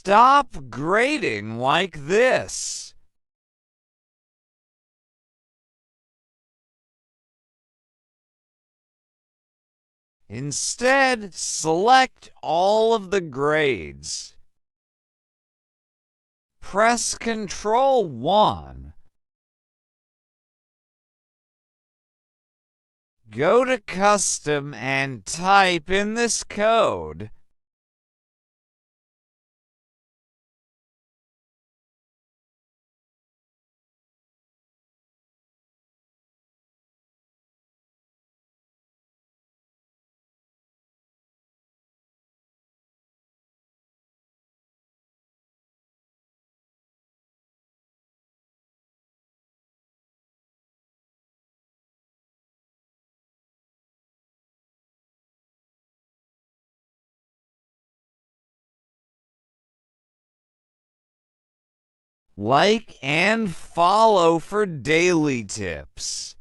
Stop grading like this. Instead, select all of the grades. Press Ctrl 1. Go to Custom and type in this code. Like and follow for daily tips.